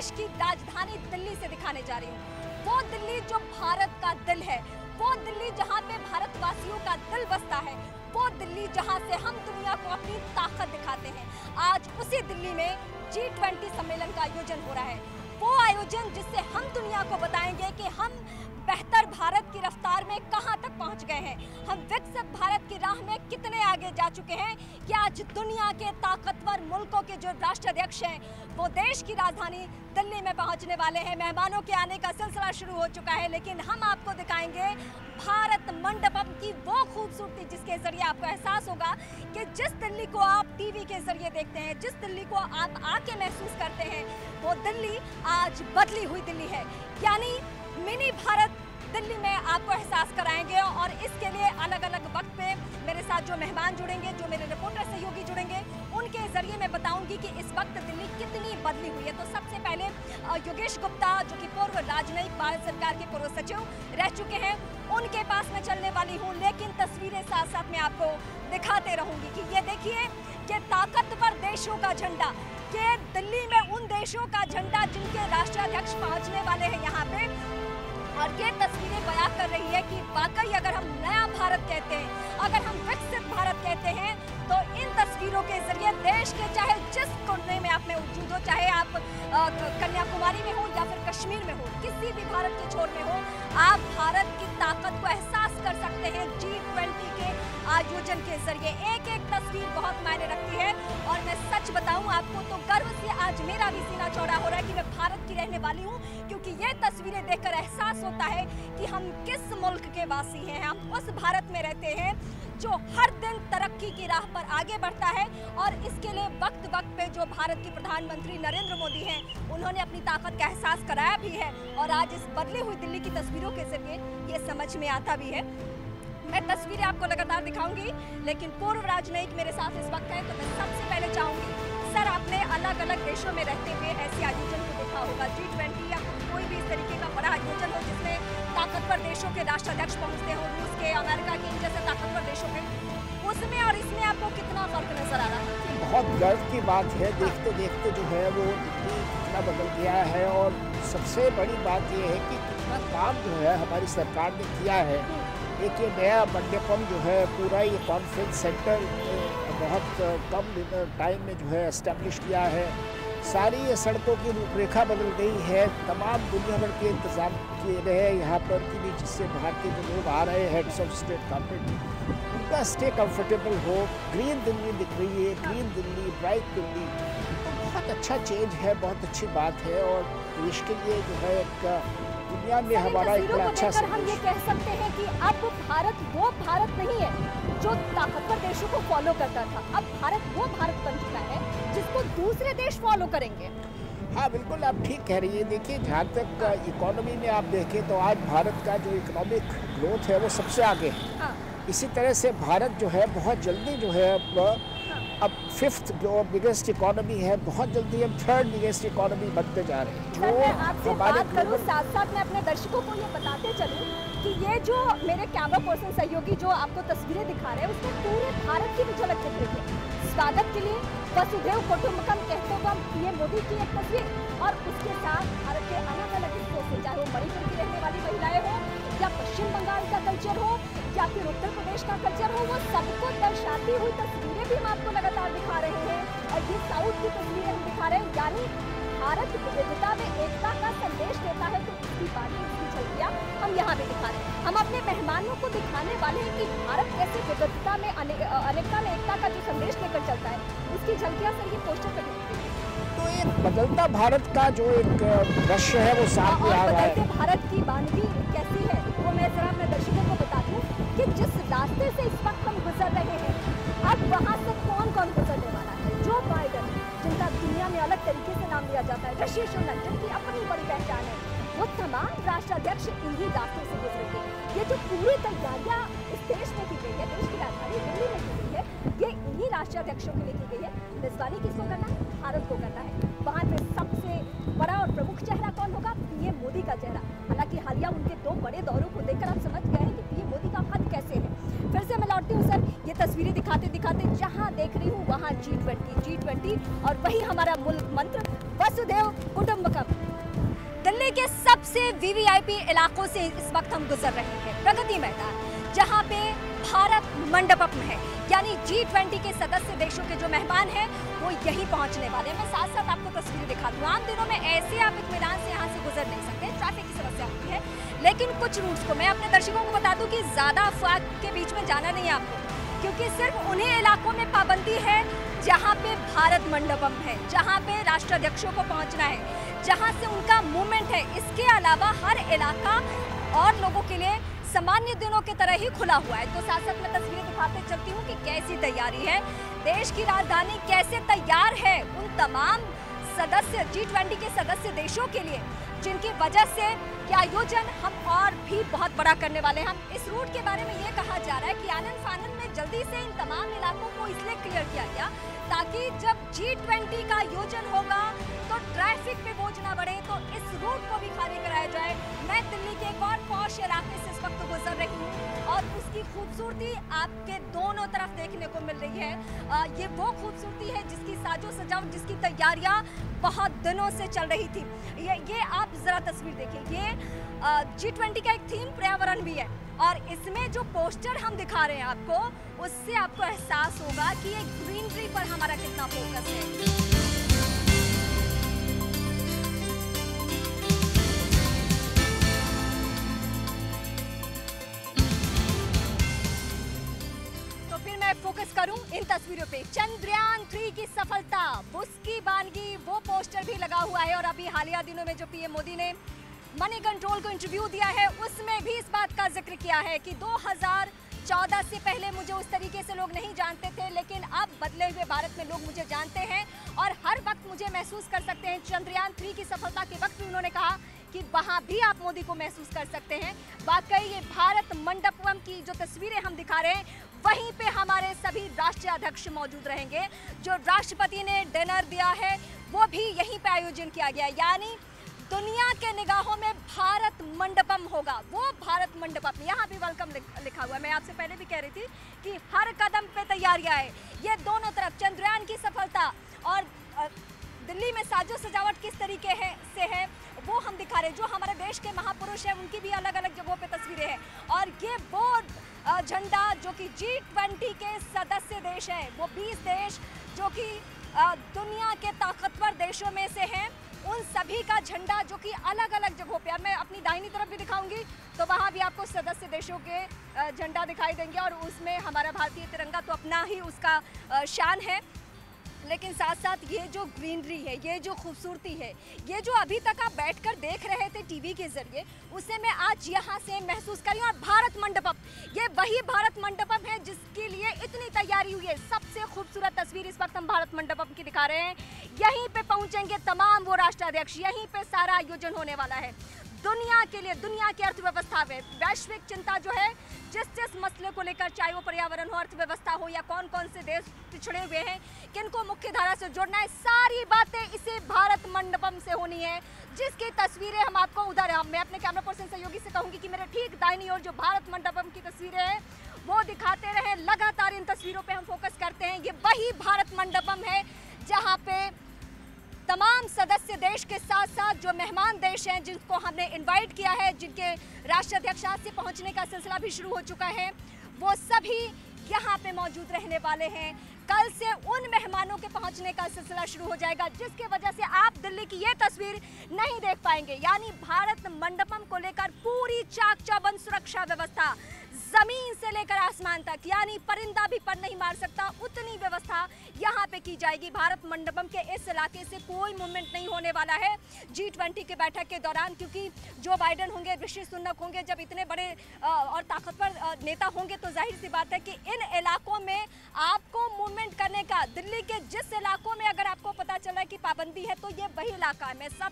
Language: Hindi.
देश की राजधानी दिल्ली से दिखाने जा रही हूँ। वो दिल्ली जो भारत का दिल है, वो दिल्ली जहाँ पे भारतवासियों का दिल बसता है, वो दिल्ली जहाँ से हम दुनिया को अपनी ताकत दिखाते हैं। आज उसी दिल्ली में G20 सम्मेलन का आयोजन हो रहा है। वो आयोजन जिससे हम दुनिया को बताएंगे कि हम बेहतर भारत की रफ्तार में कहां तक पहुंच गए हैं, हम विकसित भारत की राह में कितने आगे जा चुके हैं कि आज दुनिया के ताकतवर मुल्कों के जो राष्ट्राध्यक्ष हैं वो देश की राजधानी दिल्ली में पहुंचने वाले हैं। मेहमानों के आने का सिलसिला शुरू हो चुका है, लेकिन हम आपको दिखाएंगे भारत मंडपम की वो खूबसूरती जिसके जरिए आपको एहसास होगा कि जिस दिल्ली को आप टीवी के जरिए देखते हैं, जिस दिल्ली को आप आके महसूस करते हैं, वो दिल्ली आज बदली हुई दिल्ली है। यानी मिनी भारत दिल्ली में आपको एहसास कराएंगे और इसके लिए अलग अलग वक्त पे मेरे साथ जो मेहमान जुड़ेंगे, जो मेरे रिपोर्टर सहयोगी जुड़ेंगे, उनके जरिए मैं बताऊंगी कि इस वक्त दिल्ली कितनी बदली हुई है। तो सबसे पहले योगेश गुप्ता जो कि पूर्व राजनयिक भारत सरकार के पूर्व सचिव रह चुके हैं, उनके पास मैं चलने वाली हूँ, लेकिन तस्वीरें साथ साथ मैं आपको दिखाते रहूंगी कि ये देखिए कि ताकतवर देशों का झंडा, कि दिल्ली में उन देशों का झंडा जिनके राष्ट्राध्यक्ष पहुंचने वाले हैं यहाँ पे, और ये तस्वीरें बयां कर रही है कि वाकई अगर हम नया भारत कहते हैं, अगर हम विकसित भारत कहते हैं, तो इन तस्वीरों के जरिए देश के चाहे जिस कोने में आप में मौजूद हो, चाहे आप कन्याकुमारी में हो या फिर कश्मीर में हो, किसी भी भारत के छोर में हो, आप भारत की ताकत को एहसास कर सकते हैं G20 के आयोजन के जरिए। एक एक तस्वीर बहुत मायने रखती है और मैं सच बताऊं आपको तो गर्व से आज मेरा भी सीना चौड़ा हो रहा है कि मैं भारत की रहने वाली हूं, क्योंकि ये तस्वीरें देखकर एहसास होता है कि हम किस मुल्क के वासी हैं। हम उस भारत में रहते हैं जो हर दिन तरक्की की राह पर आगे बढ़ता है, और इसके लिए वक्त वक्त पे जो भारत के प्रधानमंत्री नरेंद्र मोदी हैं, उन्होंने अपनी ताकत का एहसास कराया भी है, और आज इस बदली हुई दिल्ली की तस्वीरों के जरिए ये समझ में आता भी है। मैं तस्वीरें आपको लगातार दिखाऊंगी, लेकिन पूर्व राजनयिक मेरे साथ इस वक्त है, तो मैं सबसे पहले चाहूंगी सर, आपने अलग अलग देशों में रहते हुए ऐसे आयोजन को देखा होगा, G20 या कोई भी इस तरीके का बड़ा आयोजन हो जिसमें ताकतवर देशों के राष्ट्राध्यक्ष पहुंचते हो, रूस के, अमेरिका के, इन जैसे ताकतवर देशों में, उसमें और इसमें आपको कितना फर्क नजर आ रहा है? बहुत गर्व की बात है, देखते देखते जो है वो कितना बदल गया है, और सबसे बड़ी बात ये है कि कितना काम जो है हमारी सरकार ने किया है। एक ये नया मंडपम जो है, पूरा ये कॉन्फ्रेंस सेंटर बहुत कम टाइम में जो है एस्टेब्लिश किया है। सारी ये सड़कों की रूपरेखा बदल गई है, तमाम दुनिया भर के इंतजाम किए गए हैं यहाँ पर कि भी जिससे बाहर के जो लोग आ रहे हैं, हेड्स ऑफ स्टेट गवर्नमेंट, उनका स्टे कंफर्टेबल हो। ग्रीन दिल्ली दिख रही है, ग्रीन दिल्ली, ब्राइट दिल्ली, तो बहुत अच्छा चेंज है, बहुत अच्छी बात है, और देश के लिए जो है एक दुनिया में हमारा एक बड़ा अच्छा हम ये कह सकते हैं कि अब भारत वो भारत नहीं है जो ताकतवर देशों को फॉलो करता था, अब भारत वो भारत बन चुका है जिसको दूसरे देश फॉलो करेंगे। हाँ बिल्कुल, आप ठीक कह रही है। देखिए, जहाँ तक इकोनॉमी में आप देखें तो आज भारत का जो इकोनॉमिक ग्रोथ है वो सबसे आगे है। हाँ। इसी तरह से भारत जो है बहुत जल्दी जो है अब 5th जो बिगेस्ट इकोनॉमी है, बहुत जल्दी हम 3rd बिगेस्ट इकोनॉमी बनते जा रहे हैं। सर, मैं आपसे बात करूं, साथ साथ मैं अपने दर्शकों को ये बताते चलूं कि ये जो मेरे कैमरा पर्सन सहयोगी जो आपको तस्वीरें दिखा रहे हैं, उसमें पूरे भारत की भी झलक दिख रही है। स्वागत के लिए वसुधैव कुटुंबकम कहते हुए हम पीएम मोदी की एक तस्वीर, और उसके साथ भारत के अलग अलग हिस्सों से, चाहे वो मणिपुर की रहने वाली महिलाएं हो, या पश्चिम बंगाल का कल्चर हो, या फिर उत्तर प्रदेश का कल्चर हो, वो सबको दर्शाती हुई तस्वीरें भी हम आपको लगातार दिखा रहे हैं। और ये साउथ की तस्वीरें हम दिखा रहे हैं, यानी भारत विविधता में एकता का संदेश देता है, तो इसकी बातें, इसकी झलकियां हम यहाँ भी दिखा रहे हैं। हम अपने मेहमानों को दिखाने वाले हैं कि भारत कैसे विविधता में अनेकता में एकता का जो संदेश लेकर चलता है, उसकी झलकियां सर ये पोस्टर पर दिखती है। तो एक बदलता भारत का जो एक दृश्य है वो सामने आ रहा है। भारत की वानगी कैसी है वो मैं जरा अपने दर्शकों को बता दूं कि जिस रास्ते से इस वक्त हम गुजर रहे हैं, अब वहाँ से कौन कौन गुजरने वाला है। जो बाइडेन, जिनका दुनिया में अलग तरीके से नाम लिया जाता है, ऋषि सुनक, जिनकी अपनी बड़ी पहचान है, वो तमाम राष्ट्राध्यक्ष इन्हीं रास्तों से गुजरेंगे। ये जो पूरी तैयारियां इस देश में की गई है, देश की राजधानी दिल्ली में की गई है, ये इन्हीं राष्ट्राध्यक्षों के लिए की गई है। मेजबानी किसको करना है? भारत को करना है। वहाँ पे सबसे बड़ा और प्रमुख चेहरा कौन होगा? पीएम मोदी का चेहरा। हालांकि हालिया उनके 2 बड़े दौरों को देखकर आप समझ गए हैं कि पीएम मोदी का हद कैसे है। फिर से मैं लौटती हूँ सर, ये तस्वीरें दिखाते दिखाते जहाँ देख रही हूँ वहाँ G20 और वही हमारा मूल मंत्र वसुधैव कुटुंबकम। दिल्ली के सबसे वीवीआईपी इलाकों से इस वक्त हम गुजर रहे हैं। प्रगति मैदान, जहां पे भारत मंडपम है, यानी G20 के सदस्य देशों के जो मेहमान हैं वो यहीं पहुंचने वाले हैं। मैं साथ साथ आपको तस्वीरें दिखा दूं। आम दिनों में ऐसे आप इत्मीनान से यहाँ से गुजर नहीं सकते, ट्रैफिक की समस्या होती है। लेकिन कुछ रूट्स को मैं अपने दर्शकों को बता दूं कि ज्यादा अफवाह के बीच में जाना नहीं है आपको, क्योंकि सिर्फ उन्हीं इलाकों में पाबंदी है जहाँ पे भारत मंडपम है, जहाँ पे राष्ट्राध्यक्षों को पहुँचना है, जहाँ से उनका मूवमेंट है। इसके अलावा हर इलाका और लोगों के लिए सामान्य दिनों की तरह ही खुला हुआ है। तो साथ साथ मैं तस्वीरें दिखाते चलती हूँ कि कैसी तैयारी है, देश की राजधानी कैसे तैयार है उन तमाम सदस्य G20 के सदस्य देशों के लिए, जिनकी वजह से ये आयोजन हम और भी बहुत बड़ा करने वाले हैं। हम इस रूट के बारे में ये कहा जा रहा है कि आनन फानन में जल्दी से इन तमाम इलाकों को इसलिए क्लियर किया गया ताकि जब G20 का आयोजन होगा तो ट्रैफिक पे बोझ ना बढ़े, तो इस रूट को भी खाली कराया जाए। मैं दिल्ली के एक और पॉश इलाके से इस वक्त गुजर रही हूँ और उसकी खूबसूरती आपके दोनों तरफ देखने को मिल रही है। ये वो खूबसूरती है जिसकी साजो सजावट, जिसकी तैयारियां बहुत दिनों से चल रही थी। ये आप जरा तस्वीर देखिए, ये G20 का एक थीम पर्यावरण भी है और इसमें जो पोस्टर हम दिखा रहे हैं आपको, उससे आपको एहसास होगा कि ये ग्रीनरी पर हमारा कितना फोकस है। फोकस करूं इन तस्वीरों पे, चंद्रयान 3 की सफलता, उसकी बानगी, वो पोस्टर भी लगा हुआ है। और अभी हालिया दिनों में जो पीएम मोदी ने मनी कंट्रोल को इंटरव्यू दिया है, उसमें भी इस बात का जिक्र किया है कि 2014 से पहले मुझे उस तरीके से लोग नहीं जानते थे, लेकिन अब बदले हुए भारत में लोग मुझे जानते हैं और हर वक्त मुझे महसूस कर सकते हैं। चंद्रयान 3 की सफलता के वक्त भी उन्होंने कहा कि वहां भी आप मोदी को महसूस कर सकते हैं। वाकई ये भारत मंडपम की जो तस्वीरें हम दिखा रहे हैं, वहीं पे हमारे सभी राष्ट्रीय अध्यक्ष मौजूद रहेंगे। जो राष्ट्रपति ने डिनर दिया है वो भी यहीं पे आयोजन किया गया, यानी दुनिया के निगाहों में भारत मंडपम होगा, वो भारत मंडपम। यहाँ भी वेलकम लिखा हुआ है। मैं आपसे पहले भी कह रही थी कि हर कदम पे तैयारियां है। ये दोनों तरफ चंद्रयान की सफलता और दिल्ली में साजो सजावट किस तरीके से है वो हम दिखा रहे हैं। जो हमारे देश के महापुरुष हैं उनकी भी अलग अलग जगहों पे तस्वीरें हैं। और ये वो झंडा जो कि G20 के सदस्य देश हैं, वो 20 देश जो कि दुनिया के ताकतवर देशों में से हैं, उन सभी का झंडा जो कि अलग अलग जगहों पे, अब मैं अपनी दाहिनी तरफ भी दिखाऊंगी तो वहाँ भी आपको सदस्य देशों के झंडा दिखाई देंगे और उसमें हमारा भारतीय तिरंगा तो अपना ही उसका शान है। लेकिन साथ साथ ये जो ग्रीनरी है, ये जो खूबसूरती है, ये जो अभी तक आप बैठकर देख रहे थे टीवी के जरिए, उसे मैं आज यहाँ से महसूस करी। और भारत मंडपम, ये वही भारत मंडपम है जिसके लिए इतनी तैयारी हुई है। सबसे खूबसूरत तस्वीर इस वक्त हम भारत मंडपम की दिखा रहे हैं। यहीं पे पहुंचेंगे तमाम वो राष्ट्राध्यक्ष, यहीं पे सारा आयोजन होने वाला है। दुनिया के लिए, दुनिया की अर्थव्यवस्था में वैश्विक चिंता जो है, जिस मसले को लेकर, चाहे वो पर्यावरण हो, अर्थव्यवस्था हो या कौन कौन से देश पिछड़े हुए हैं, किनको मुख्य धारा से जोड़ना है, सारी बातें इसे भारत मंडपम से होनी है। जिसकी तस्वीरें हम आपको उधर, मैं अपने कैमरा पर्सन सहयोगी से कहूंगी कि मेरे ठीक दाहिनी ओर जो भारत मंडपम की तस्वीरें हैं वो दिखाते रहे। लगातार इन तस्वीरों पे हम फोकस करते हैं। ये वही भारत मंडपम है जहाँ पे तमाम सदस्य देश के साथ साथ जो मेहमान देश हैं, जिनको हमने इनवाइट किया है, जिनके राष्ट्राध्यक्ष आज से पहुंचने का सिलसिला भी शुरू हो चुका है, वो सभी यहाँ पे मौजूद रहने वाले हैं। कल से उन मेहमानों के पहुंचने का सिलसिला शुरू हो जाएगा, जिसके वजह से आप दिल्ली की ये तस्वीर नहीं देख पाएंगे। यानी भारत मंडपम को लेकर पूरी चाक चौबंद सुरक्षा व्यवस्था, जमीन से लेकर आसमान तक, यानी परिंदा भी पर नहीं मार सकता, उतनी व्यवस्था यहाँ पे की जाएगी। भारत मंडपम के इस इलाके से कोई मूवमेंट नहीं होने वाला है G20 के बैठक के दौरान, क्योंकि जो बाइडेन होंगे, ऋषि सुनक होंगे, जब इतने बड़े और ताकतवर नेता होंगे तो जाहिर सी बात है कि इन इलाकों में आपको मूवमेंट करने का, दिल्ली के जिस इलाकों में अगर आपको पता चला है कि पाबंदी है, तो ये वही इलाका है। मैं सब